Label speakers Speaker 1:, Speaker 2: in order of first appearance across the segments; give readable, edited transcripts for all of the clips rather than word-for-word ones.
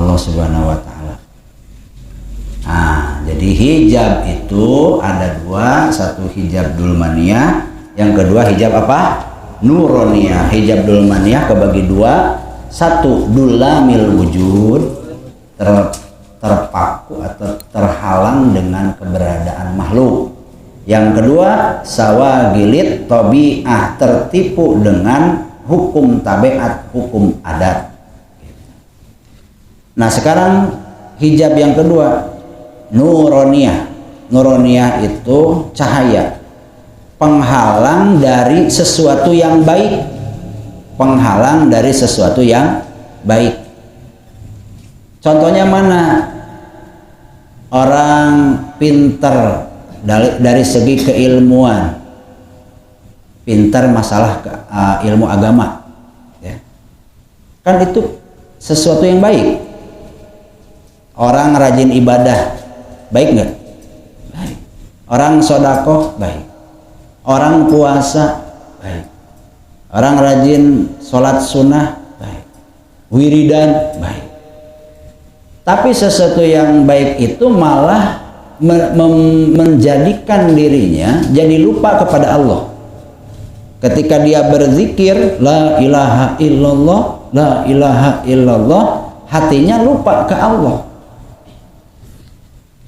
Speaker 1: Allah Subhanahu wa taala. Nah, jadi hijab itu ada dua, satu hijab dulmaniyah, yang kedua hijab apa? Nuroniyah. Hijab dulmaniyah kebagi dua, satu dulamil wujud, terpaku atau terhalang dengan keberadaan makhluk. Yang kedua sawagilit tabi'ah, tertipu dengan hukum tabiat, hukum adat. Nah sekarang hijab yang kedua nuroniyah. Nuroniyah itu cahaya, penghalang dari sesuatu yang baik, penghalang dari sesuatu yang baik. Contohnya mana? Orang pinter dari segi keilmuan, pintar masalah ilmu agama, ya. Kan itu sesuatu yang baik. Orang rajin ibadah, baik nggak? Baik. Orang sodakoh, baik. Orang puasa, baik. Orang rajin sholat sunnah, baik. Wiridan, baik. Tapi sesuatu yang baik itu malah menjadikan dirinya jadi lupa kepada Allah. Ketika dia berzikir la ilaha illallah, la ilaha illallah, hatinya lupa ke Allah.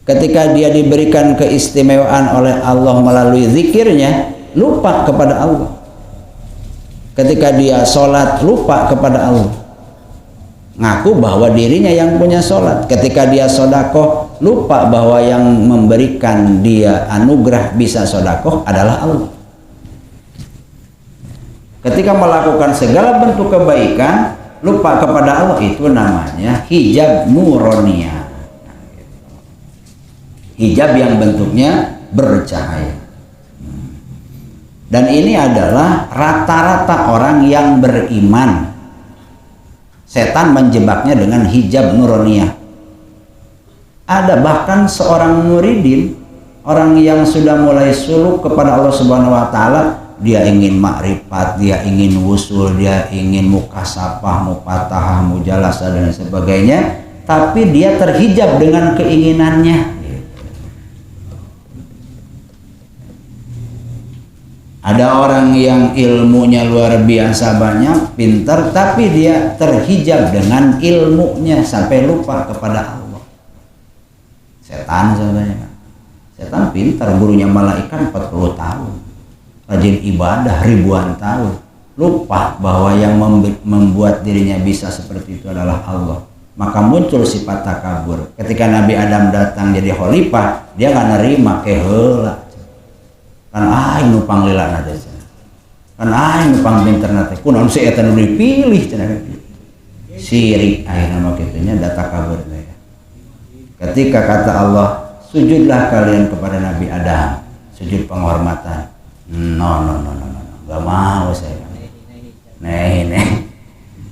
Speaker 1: Ketika dia diberikan keistimewaan oleh Allah melalui zikirnya, lupa kepada Allah. Ketika dia sholat, lupa kepada Allah, ngaku bahwa dirinya yang punya sholat. Ketika dia sodakoh, lupa bahwa yang memberikan dia anugerah bisa sodakoh adalah Allah. Ketika melakukan segala bentuk kebaikan, lupa kepada Allah, itu namanya hijab nuroniyah. Hijab yang bentuknya bercahaya. Dan ini adalah rata-rata orang yang beriman. Setan menjebaknya dengan hijab nuroniyah. Ada bahkan seorang muridin, orang yang sudah mulai suluk kepada Allah Subhanahu wa taala, dia ingin makrifat, dia ingin wusul, dia ingin mukasafah, mufatahah, mujalasah dan sebagainya, tapi dia terhijab dengan keinginannya. Ada orang yang ilmunya luar biasa banyak, pintar, tapi dia terhijab dengan ilmunya sampai lupa kepada Allah. Setan sebenarnya. Setan pintar, gurunya malaikat 40 tahun. Rajin ibadah ribuan tahun. Lupa bahwa yang membuat dirinya bisa seperti itu adalah Allah. Maka muncul sifat takabur. Ketika Nabi Adam datang jadi khalifah, dia nggak nerima, heula. Kan aing nu panglilana teh cenah. Kan aing nu pangpinter teh. Kunaon si eta nu dipilih cenah. Sirik ayeuna mah kitu nya data kabur teh. Ketika kata Allah, sujudlah kalian kepada Nabi Adam, sujud penghormatan. No, enggak mau saya. Nih.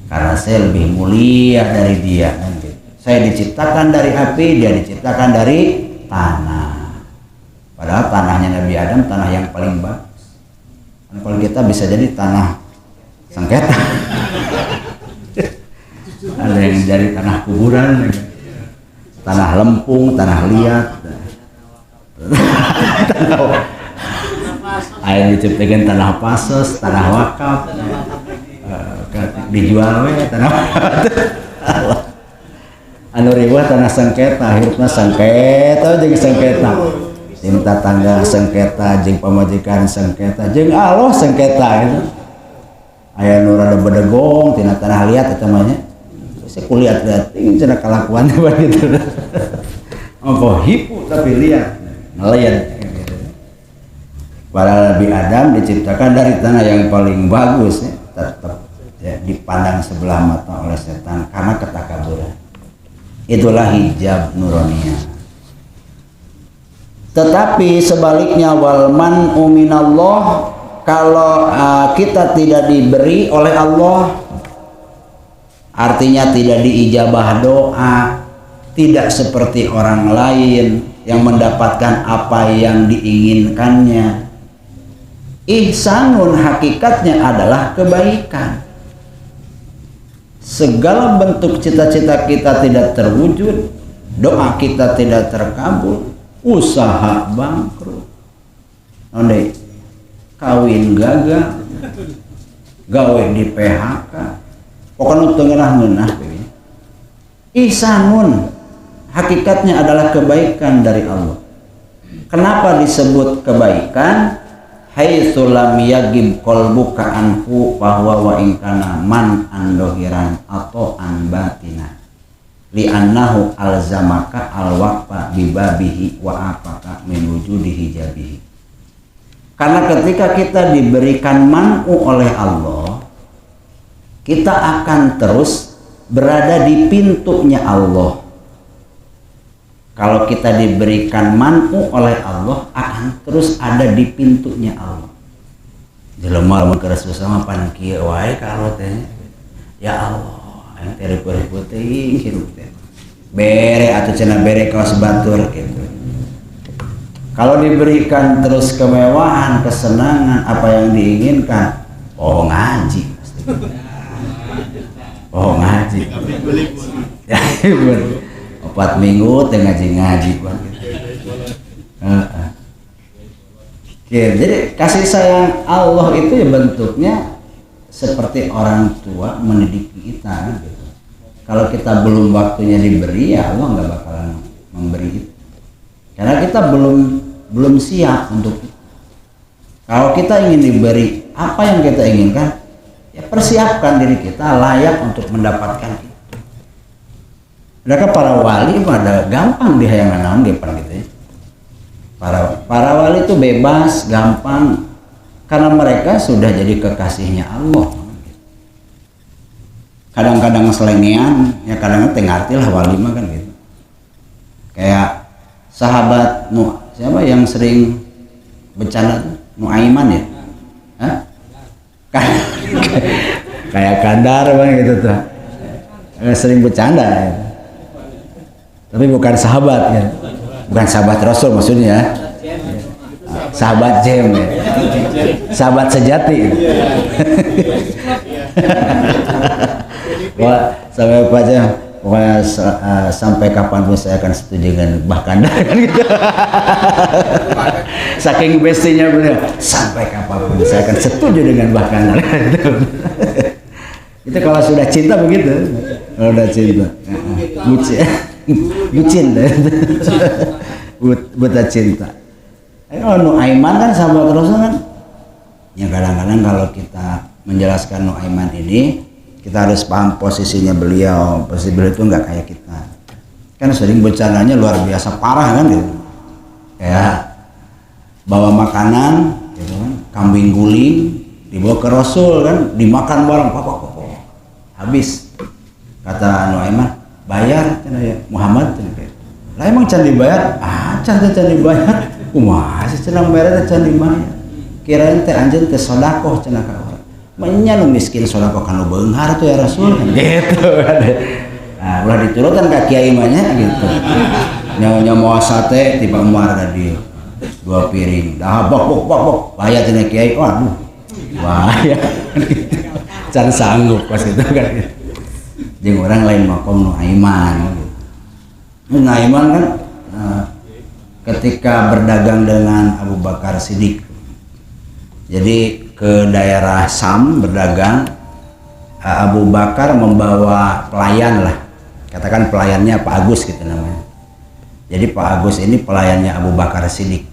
Speaker 1: Karena saya lebih mulia dari dia kan gitu. Saya diciptakan dari api, dia diciptakan dari tanah. Padahal tanahnya Nabi Adam tanah yang paling bagus. Dan kalau kita bisa jadi tanah sengketa. Ada yang jadi tanah kuburan, tanah lempung, tanah liat. Air diciptakan tanah pasos, tanah wakaf. Dijual we tanah wakaf. Anu ribuh tanah sengketa, hirupna sengketa jeung sengketa. Cinta tangga sengketa, jeung pamajikan sengketa, jeung Allah sengketa gitu. Aya nu rada bedegong tina tanah liat eta mah nya. Saya kulihat-lihat ini cenah kalakuan begitu. Apa hipu tapi lihat, nelayan gitu. Para Nabi Adam diciptakan dari tanah yang paling bagus ya, tetap ya, dipandang sebelah mata oleh setan karena ketakaburan. Itulah hijab nuroniyah. Tetapi sebaliknya walman uminallah, kalau kita tidak diberi oleh Allah, artinya tidak diijabah doa, tidak seperti orang lain yang mendapatkan apa yang diinginkannya. Ihsanun hakikatnya adalah kebaikan. segala bentuk cita-cita kita tidak terwujud, doa kita tidak terkabul, usaha bangkrut, onde kawin gagal, gawe di PHK, pokoknya tengah-tengah. Ihsanun hakikatnya adalah kebaikan dari Allah. Kenapa disebut kebaikan? Haitsu lam yagib qalbuka anhu bahwa wa in kana man andohiran atau an batina li'annahu alzamaka alwaqfa bibabihi wa apaka min wujudihi jabihi. Karena ketika kita diberikan man'u oleh Allah, kita akan terus berada di pintunya Allah. Kalau kita diberikan man'u oleh Allah, akan terus ada di pintunya Allah. Jelema mun keur susah pan kieu wae kalau teh. Ya Allah, aya teh ribut teuing hirup teh. Bere atuh cenah bere kaos batur gitu. Kalau diberikan terus kemewahan, kesenangan, apa yang diinginkan, oh ngaji pasti. Oh ngaji. Ya, 4 minggu tengah ngaji buat jadi kasih sayang Allah itu ya bentuknya seperti orang tua mendidik kita gitu. Kalau kita belum waktunya diberi, ya Allah nggak bakalan memberi itu karena kita belum siap untuk itu. Kalau kita ingin diberi apa yang kita inginkan, ya persiapkan diri kita layak untuk mendapatkan itu. Mereka para wali pada gampang dihayangan naon gitu ya. Para wali itu bebas, gampang karena mereka sudah jadi kekasihnya Allah. Kadang-kadang selengean, ya kadang-kadang tengarti lah wali mah kan gitu. Kayak sahabat siapa yang sering bercanda Nuaiman ya? Hah? Kayak Kandar bang gitu tuh. Sering bercanda ya. Tapi bukan sahabat ya, bukan sahabat Rasul maksudnya, sahabat Jem ya. Sahabat sejati. Wah, sampai baca pokoknya sampai kapanpun saya akan setuju dengan bahkan kan gitu. Saking bestinya beliau, sampai kapanpun saya akan setuju dengan bahkan. Itu kalau sudah cinta begitu, kalau udah cinta, bucin buta cinta. Nuaiman kan sahabat Rasul kan. Ya kadang-kadang kalau kita menjelaskan Nuaiman ini, kita harus paham posisinya beliau. Posisi beliau itu nggak kayak kita. Kan sering bercandanya luar biasa parah kan gitu. Kayak bawa makanan, gitu kan, kambing guling dibawa ke Rasul kan, dimakan bareng, pokok habis. Kata Nuaiman, bayar ya Muhammad lah emang can dibayar can dibayar kumaha sih cenah bayar can dibayar kirain teh anjeun teh sedekah cenah ka urang menya nu miskin sedekah kana beunghar tuh ya Rasul gitu nah ulah diturutan ka kiai mah nya gitu nya moal sate tiba umar ka dieu 2 piring dah bok bayar cenah kiai waduh bayar can sanggup pas itu kan jeung orang lain makom Nuaiman. Nuaiman kan ketika berdagang dengan Abu Bakar Siddiq. Jadi ke daerah Sam berdagang, Abu Bakar membawa pelayan lah. Katakan pelayannya Pak Agus gitu namanya. Jadi Pak Agus ini pelayannya Abu Bakar Siddiq.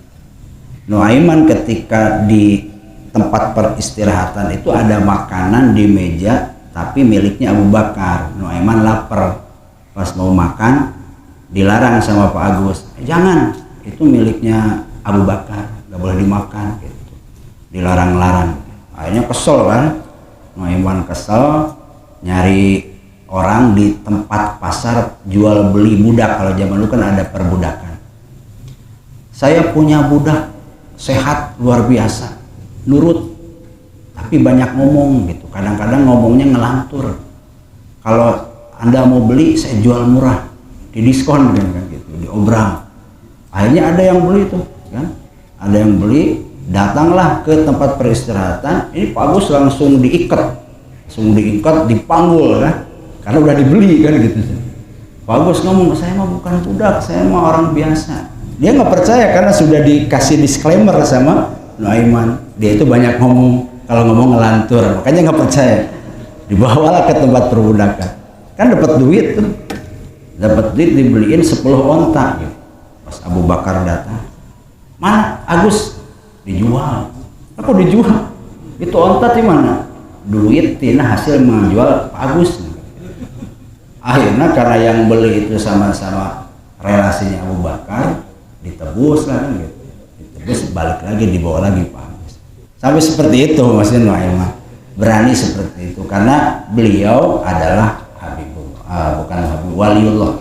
Speaker 1: Nuaiman ketika di tempat peristirahatan itu ada makanan di meja tapi miliknya Abu Bakar. Nuaiman lapar, pas mau makan dilarang sama Pak Agus, jangan, itu miliknya Abu Bakar, nggak boleh dimakan gitu. Dilarang-larang, akhirnya kesel kan. Nuaiman kesel, nyari orang di tempat pasar jual beli budak. Kalau zaman dulu kan ada perbudakan. Saya punya budak sehat luar biasa, nurut tapi banyak ngomong gitu. Kadang-kadang ngomongnya ngelantur. Kalau Anda mau beli, saya jual murah, didiskon kan gitu, diobrang. Akhirnya ada yang beli tuh, kan? Ada yang beli, datanglah ke tempat peristirahatan. Ini Pak Agus langsung diikat, dipanggul kan? karena udah dibeli kan gitu. Pak Agus ngomong, saya mah bukan budak, saya mah orang biasa. Dia nggak percaya karena sudah dikasih disclaimer sama Nuaiman. Dia itu banyak ngomong, kalau ngomong ngelantur, makanya nggak percaya. Dibawalah ke tempat perbudakan. Kan dapat duit tuh, dapat duit dibeliin 10 onta. Gitu. Pas Abu Bakar datang, mana Agus? Dijual. Apa dijual? Itu onta di mana? Duit tina hasil menjual Pak Agus. Akhirnya karena yang beli itu sama-sama relasinya Abu Bakar, ditebus lah kan gitu. Ditebus balik lagi, dibawa lagi Pak Agus. Sampai seperti itu maksudnya Nuaiman. Berani seperti itu karena beliau adalah Habibullah, bukan Habib, waliullah.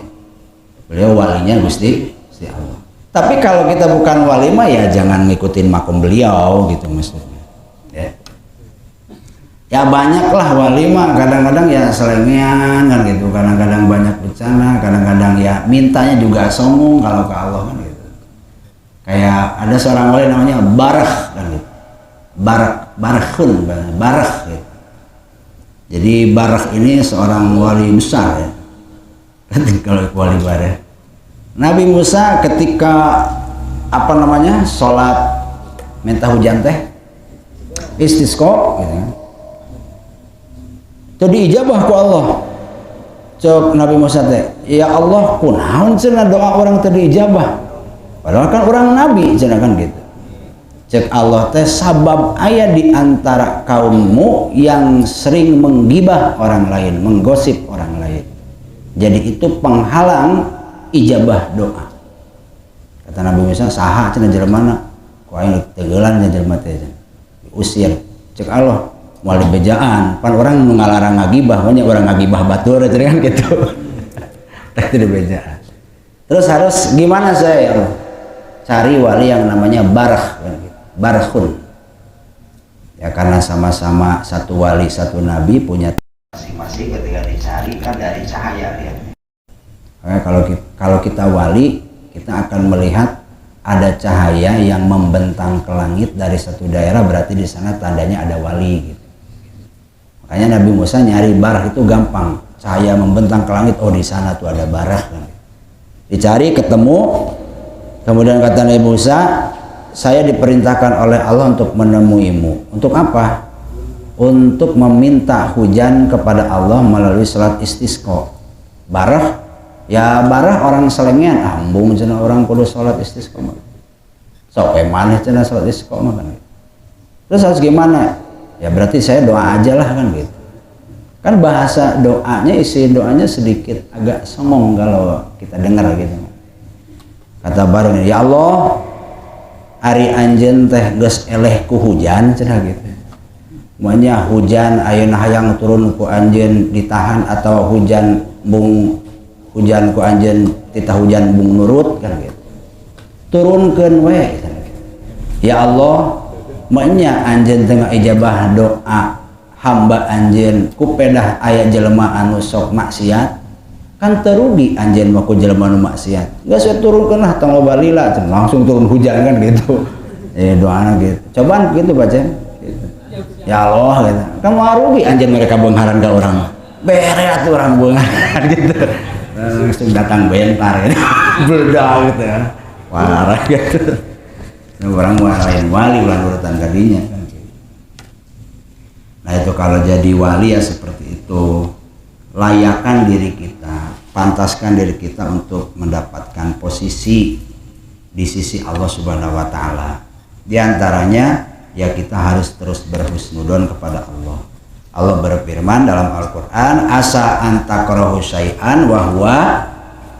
Speaker 1: Beliau walinya Gusti Allah. Tapi kalau kita bukan wali mah ya jangan ngikutin makom beliau gitu maksudnya. Ya banyaklah wali mah kadang-kadang ya selengean kan gitu, kadang-kadang banyak bencana, kadang-kadang ya mintanya juga sombong kalau ke Allah kan gitu. Kayak ada seorang wali namanya Barakh kan gitu. Barakhun Barakh gitu. Jadi Barakh ini seorang wali besar ya. Kalau wali Barakh. Nabi Musa ketika sholat minta hujan teh istisqa gitu. Jadi ijabah ku Allah. Cok Nabi Musa teh, ya Allah kunaon cenah doa orang teu diijabah. Padahal kan orang nabi cenah kan gitu. Cek Allah teh sabab aya di antara kaummu yang sering menggibah orang lain, menggosip orang lain. Jadi itu penghalang ijabah doa. Kata Nabi Musa, saha cenah jelema ku aing tegeulan nya jelema teh. Usir. Cek Allah wali bejaan pan orang ngalarang ngagibah, banyak orang ngagibah batur kan gitu. Itu bejaan. Terus harus gimana saya ya Allah? Cari wali yang namanya Barakh kan gitu. Barakhun. Ya karena sama-sama satu wali satu nabi punya masing-masing, ketika dicari kan dari cahaya ya. Kalau kita wali, kita akan melihat ada cahaya yang membentang ke langit dari satu daerah, berarti di sana tandanya ada wali gitu. Makanya Nabi Musa nyari Barakh itu gampang, cahaya membentang ke langit, oh di sana tuh ada Barakh. Dicari ketemu, kemudian kata Nabi Musa, saya diperintahkan oleh Allah untuk menemuimu. Untuk apa? Untuk meminta hujan kepada Allah melalui salat istisqa. Barakh, ya Barakh orang selengean, ambung cenah orang kudu salat istisqa mah. Sok maneh cenah salat istisqa mah kan. Terus harus gimana? Ya berarti saya doa aja lah kan gitu. Kan bahasa doanya, isi doanya sedikit agak songong kalau kita dengar gitu. Kata Barakh, ya Allah, ari anjeun teh geus eleh ku hujan cenah gitu. Moanya hujan ayeuna hayang turun ku anjeun ditahan, atau hujan ku anjeun titah hujan bung nurut kan gitu. Turunkeun we gitu. Ya Allah, moanya anjeun teu ijabah doa hamba anjeun ku pedah aya jelema anu sok maksiat, kan terugi anjeun mah ku jelema anu maksiat. Geus turunkeun lah tong loba lila, langsung turun hujan kan gitu. Doana gitu. Cobaan gitu baca gitu. Ya Allah gitu. Kamu rugi anjeun mereka beungharan ka urang mah. Bere atuh urang beungharan gitu. Langsung datang bentar gitu. Bledak gitu ya. Parah gitu. Orang lain wali ulah nurutan kadinya kan. Nah itu kalau jadi wali ya seperti itu. Layakan diri kita, pantaskan diri kita untuk mendapatkan posisi di sisi Allah Subhanahu wa taala. Di antaranya ya kita harus terus berhusnudzon kepada Allah. Allah berfirman dalam Al-Qur'an, asa antakrahu syai'an wa huwa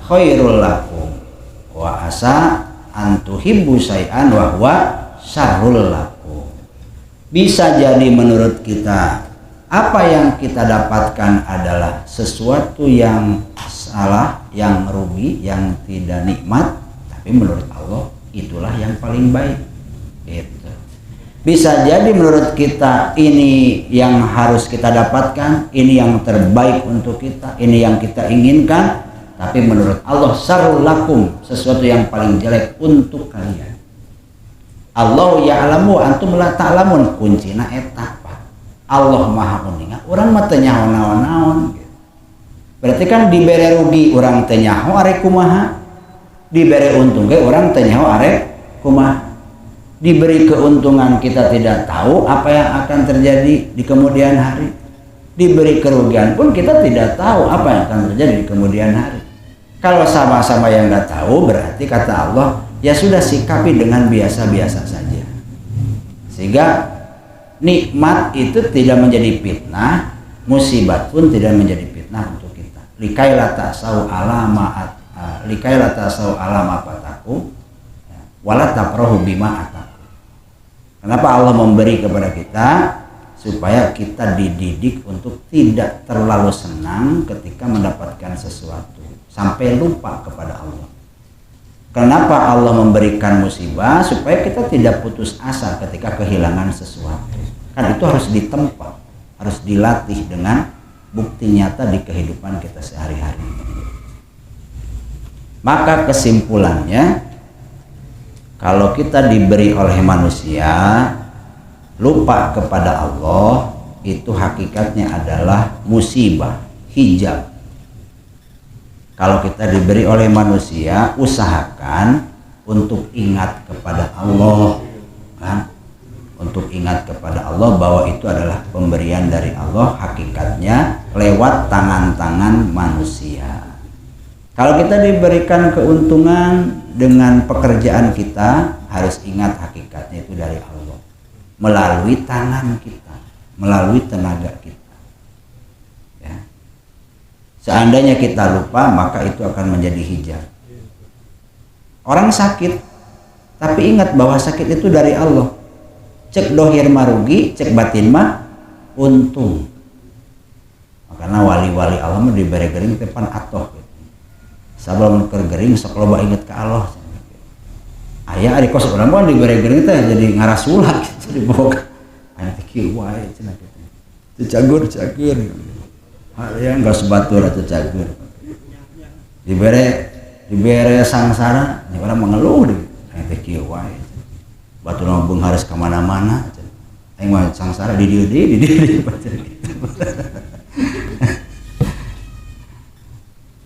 Speaker 1: khairul lakum wa asa antuhibbu syai'an wa huwa syarrul lakum. Bisa jadi menurut kita apa yang kita dapatkan adalah sesuatu yang salah, yang rugi, yang tidak nikmat, tapi menurut Allah itulah yang paling baik. Gitu. Bisa jadi menurut kita ini yang harus kita dapatkan, ini yang terbaik untuk kita, ini yang kita inginkan, tapi menurut Allah syarrul lakum, sesuatu yang paling jelek untuk kalian. Allah ya'lamu antum la ta'lamun, kuncina eta. Allah maha uninga, urang mah teu nyaho naon-naon gitu. Berarti kan diberi rugi orang teu nyaho arek kumaha, diberi untung ge orang teu nyaho arek kumaha. Diberi keuntungan kita tidak tahu apa yang akan terjadi di kemudian hari. Diberi kerugian pun kita tidak tahu apa yang akan terjadi di kemudian hari. Kalau sama-sama yang nggak tahu, berarti kata Allah, ya sudah sikapi dengan biasa-biasa saja. Sehingga nikmat itu tidak menjadi fitnah, musibat pun tidak menjadi fitnah untuk kita. Likailah tasau alama fataku, wala tafrahu bima ataku. Kenapa Allah memberi kepada kita? Supaya kita dididik untuk tidak terlalu senang ketika mendapatkan sesuatu sampai lupa kepada Allah. Kenapa Allah memberikan musibah? Supaya kita tidak putus asa ketika kehilangan sesuatu. Kan itu harus ditempa, harus dilatih dengan bukti nyata di kehidupan kita sehari-hari. Maka kesimpulannya, kalau kita diberi oleh manusia lupa kepada Allah, itu hakikatnya adalah musibah, hijab. Kalau kita diberi oleh manusia, usahakan untuk ingat kepada Allah, kan? Untuk ingat kepada Allah bahwa itu adalah pemberian dari Allah, hakikatnya lewat tangan-tangan manusia. Kalau kita diberikan keuntungan dengan pekerjaan kita, harus ingat hakikatnya itu dari Allah, melalui tangan kita, melalui tenaga kita. Ya. Seandainya kita lupa, maka itu akan menjadi hijab. Orang sakit, tapi ingat bahwa sakit itu dari Allah. Cek dohir marugi, cek batin mah untung. Karena wali-wali Allah mah diberi gering tepan atoh. Sabab kergering sok loba inget ke Allah. Aya ari kos urang mah diberi gering teh jadi ngarasulat jadi boga. Aya teh kieu wae cenah kitu. Teu cagur. Aya geus batur atuh cagur. Dibere sangsara, nya urang mengeluh deui. Aya teh kieu wae. Batur mah beung harus ka mana-mana. Aing mah sangsara di dieu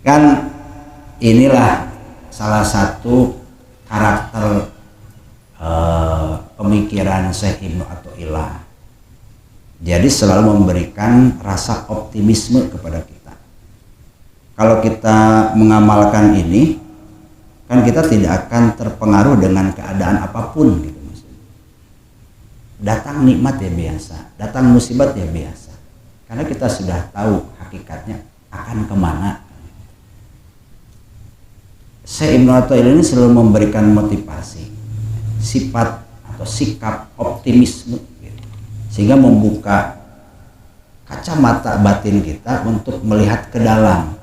Speaker 1: kan. Inilah salah satu karakter pemikiran Syekh Ibnu Athaillah. Jadi selalu memberikan rasa optimisme kepada kita. Kalau kita mengamalkan ini, kan kita tidak akan terpengaruh dengan keadaan apapun gitu. Datang nikmat ya biasa, datang musibat ya biasa. Karena kita sudah tahu hakikatnya akan kemana. Syekh Ibnu Athaillah ini selalu memberikan motivasi, sifat atau sikap optimisme gitu. Sehingga membuka kacamata batin kita untuk melihat ke dalam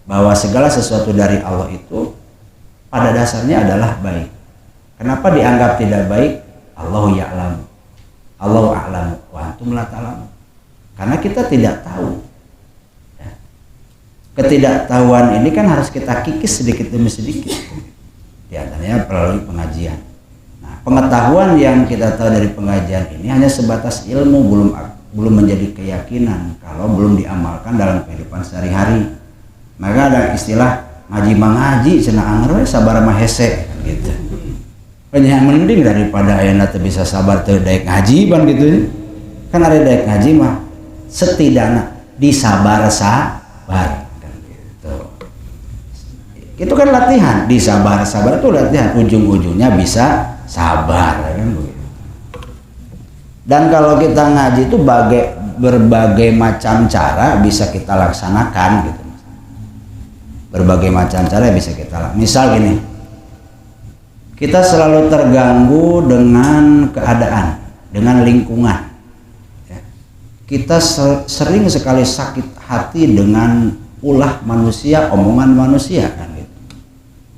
Speaker 1: bahwa segala sesuatu dari Allah itu pada dasarnya adalah baik. Kenapa dianggap tidak baik? Allahu ya'lamu, Allahu a'lamu wa antum la ta'lamun. Karena kita tidak tahu. Ketidaktahuan ini kan harus kita kikis sedikit demi sedikit. Di antaranya melalui pengajian. Nah, pengetahuan yang kita tahu dari pengajian ini hanya sebatas ilmu, belum menjadi keyakinan kalau belum diamalkan dalam kehidupan sehari-hari. Maka ada istilah ngaji mangaji cenah anger we sabar mah hese gitu. Yang mending daripada ayeuna teu bisa sabar teu daek ngaji ban gitu. Kan ada daek ngaji mah setidaknya disabar sabar. Itu kan latihan, disabar itu latihan, ujung-ujungnya bisa sabar kan begitu. Dan kalau kita ngaji itu berbagai macam cara bisa kita laksanakan gitu. Berbagai macam cara bisa kita laksanakan. Misal gini, kita selalu terganggu dengan keadaan, dengan lingkungan. Kita sering sekali sakit hati dengan ulah manusia, omongan manusia kan.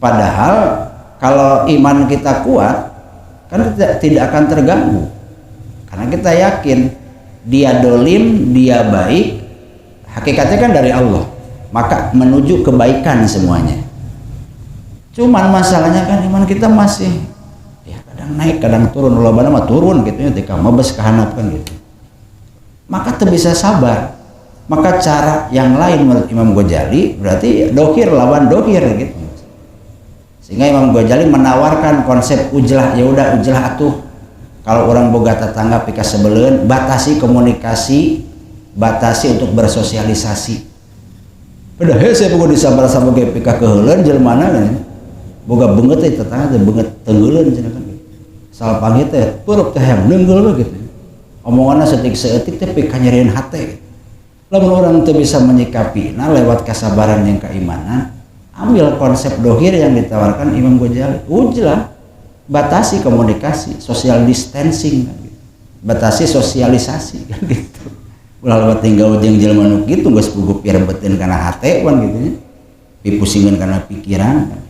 Speaker 1: Padahal kalau iman kita kuat kan tidak akan terganggu, karena kita yakin dia dolim, dia baik, hakikatnya kan dari Allah, maka menuju kebaikan semuanya. Cuman masalahnya kan iman kita masih ya kadang naik kadang turun, lobana mah turun gitu ya, ketika mabes kehanapkan gitu, maka tuh bisa sabar. Maka cara yang lain menurut Imam Ghazali berarti dohir lawan dohir gitu. Sehingga Imam Ghazali menawarkan konsep ujlah, ya udah ujlah atuh. Kalau orang boga tetangga pika sebeleun, batasi komunikasi, batasi untuk bersosialisasi. Udah hese boga disabar-sabar ge pika keheuleun jelmana kan. Boga beungeut teh tetangga teh beungeut tenggeulun cenah kan. Sal panggih teh purup teh hayang neungeul we gitu. Omonganna setik seetik teh pika nyerieun hate. Lamun orang teu bisa menyikapi lewat kesabaran yang keimanan, ambil konsep dohir yang ditawarkan Imam Ghazali, ujlah, batasi komunikasi, social distancing kan gitu. Batasi sosialisasi kan gitu. Ulah lewat tinggal jeung jelema nu kitu geus puguh pirebeteun kana hate kan gitu nya. Dipusingkeun kana pikiran kan.